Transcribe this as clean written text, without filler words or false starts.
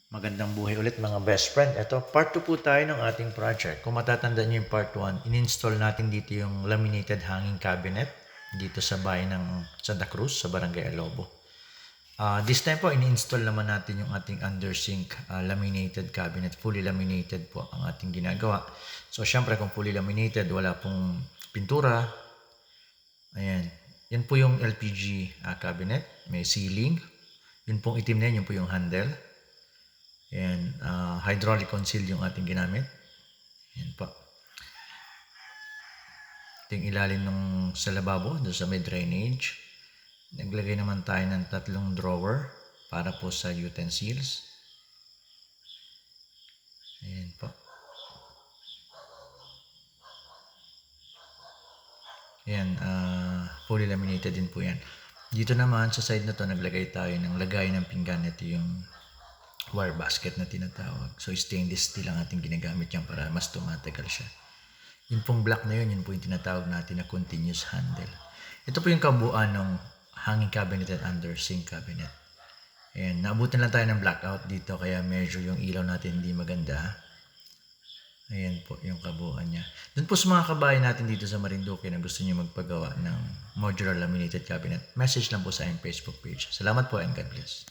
Magandang buhay ulit mga best friend. Ito, part 2 po tayo ng ating project. Kung matatandaan nyo yung part 1, in-install natin dito yung laminated hanging cabinet dito sa bayan ng Santa Cruz, sa Barangay Alobo. This time po, in-install naman natin yung ating undersink laminated cabinet. Fully laminated po ang ating ginagawa. So, syempre kung fully laminated, wala pong pintura. Ayan. Yan po yung LPG cabinet. May ceiling. Yun pong itim na yun po yung handle. Ayan, hydraulic conceal yung ating ginamit. Ayan po. Ito yung ilalim ng sa lababo, doon sa may drainage. Naglagay naman tayo ng 3 drawer para po sa utensils. Ayan po. Ayan, fully laminated din po yan. Dito naman, sa side na to, naglagay tayo ng lagay ng pinggan. Ito yung wire basket na tinatawag. So, stainless steel ang ating ginagamit yan para mas tumatagal siya. Yung pong black na yun po yung tinatawag natin na continuous handle. Ito po yung kabuuan ng hanging cabinet at under sink cabinet. Ayan, naabutan lang tayo ng blackout dito kaya medyo yung ilaw natin hindi maganda. Ayan po yung kabuuan niya. Doon po sa mga kabayan natin dito sa Marinduque na gusto niyo magpagawa ng modular laminated cabinet, message lang po sa aking Facebook page. Salamat po and God bless.